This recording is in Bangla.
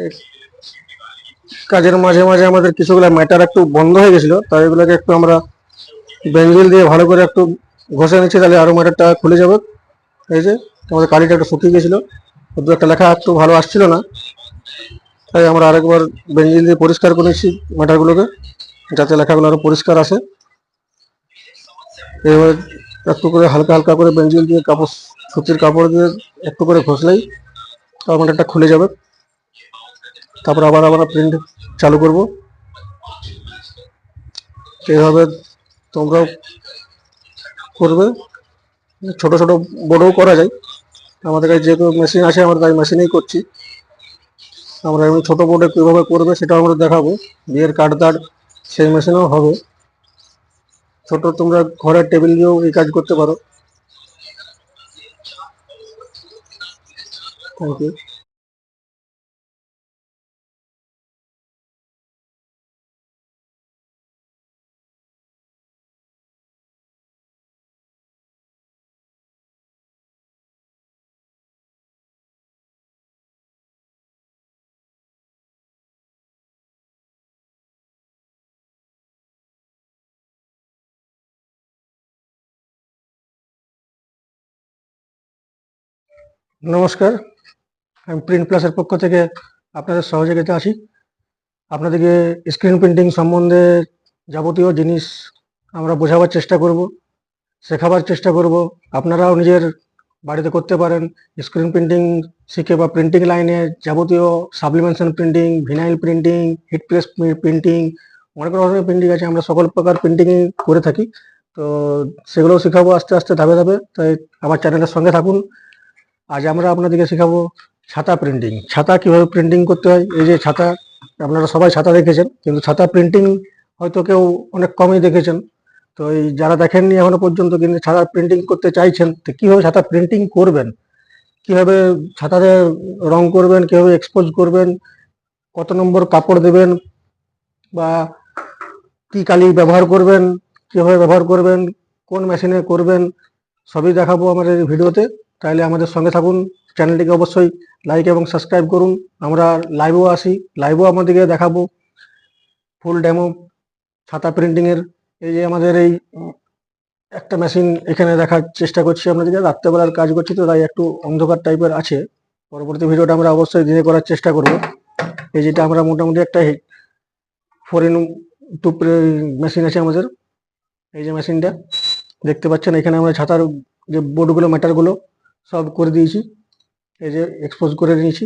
এই কাজের মাঝে মাঝে আমাদের কিছুগুলো ম্যাটার একটু বন্ধ হয়ে গেছিল, তাই এগুলোকে একটু আমরা বেঞ্জিল দিয়ে ভালো করে একটু ঘষে নিচ্ছি, তাহলে আরো ম্যাটারটা খুলে যাবে। এই যে আমাদের কালিটা একটু শুকিয়ে গেছিল, দু একটা লেখা একটু ভালো আসছিল না, তাই আমরা আরেকবার বেঞ্জিল দিয়ে পরিষ্কার করে নিচ্ছি ম্যাটারগুলোকে, যাতে লেখাগুলো আরো পরিষ্কার আসে। এবার একটু করে হালকা হালকা করে বেঞ্জিল দিয়ে কাপড়, সুতির কাপড় দিয়ে একটু করে ঘষলেই ম্যাটারটা খুলে যাবে। তারপর আবার আমরা প্রিন্ট চালু করব। এইভাবে তোমরাও করবে, ছোট ছোট বড়ও করা যায়। আমাদের কাছে যেহেতু মেশিন আছে, আমরা তাই মেশিনেই করছি। আমরা এমনি ছোট বোর্ডে কীভাবে করবে সেটাও আমরা দেখাবো, বিয়ের কার্ডদার সেই মেশিনেও হবে। ছোট তোমরা ঘরের টেবিল দিয়েও এই কাজ করতে পারো। Thank you. নমস্কার, আমি প্রিন্ট প্লাসের পক্ষ থেকে আপনাদের সহযোগিতা আছি। আপনাদেরকে স্ক্রিন প্রিন্টিং সম্বন্ধে যাবতীয় জিনিস আমরা বোঝাবার চেষ্টা করব, শেখাবার চেষ্টা করব। আপনারাও নিজের বাড়িতে করতে পারেন স্ক্রিন প্রিন্টিং শিখে, বা প্রিন্টিং লাইনে যাবতীয় sublimation printing, vinyl printing, hit press printing, অনেক রকমের প্রিন্টিং আছে, আমরা সকল প্রকার প্রিন্টিং করে থাকি। তো সেগুলোও শেখাবো আস্তে আস্তে ধাপে ধাপে, তাই আমার চ্যানেলের সঙ্গে থাকুন। আজ আমরা আপনাদেরকে শেখাবো ছাতা প্রিন্টিং। ছাতা কিভাবে প্রিন্টিং করতে হয়। এই যে ছাতা, আপনারা সবাই ছাতা দেখেছেন, কিন্তু ছাতা প্রিন্টিং হয়তো কেউ অনেক কমই দেখেছেন। তো এই যারা দেখেননি এখনো পর্যন্ত, কিন্তু ছাতা প্রিন্টিং করতে চাইছেন, তো কীভাবে ছাতা প্রিন্টিং করবেন, কীভাবে ছাতাতে রং করবেন, কীভাবে এক্সপোজ করবেন, কত নম্বর কাপড় দেবেন, বা কি কালি ব্যবহার করবেন, কীভাবে ব্যবহার করবেন, কোন মেশিনে করবেন, সবই দেখাবো আমাদের এই ভিডিওতে। তাহলে আমাদের সঙ্গে থাকুন, চ্যানেলটিকে অবশ্যই লাইক এবং সাবস্ক্রাইব করুন। আমরা লাইভও আসি, লাইভও আমাদেরকে দেখাবো ফুল ডেমো ছাতা প্রিন্টিংয়ের। এই যে আমাদের এই একটা মেশিন এখানে দেখার চেষ্টা করছি আপনাদেরকে, রাত্রেবেলার কাজ করছি তো তাই একটু অন্ধকার টাইপের আছে। পরবর্তী ভিডিওটা আমরা অবশ্যই দিনে করার চেষ্টা করব। এই যেটা আমরা মোটামুটি একটা 4x2 মেশিন আছে আমাদের। এই যে মেশিনটা দেখতে পাচ্ছেন, এখানে আমরা ছাতার যে বোর্ডগুলো, ম্যাটারগুলো সব করে দিয়েছি, এই যে এক্সপোজ করে নিয়েছি।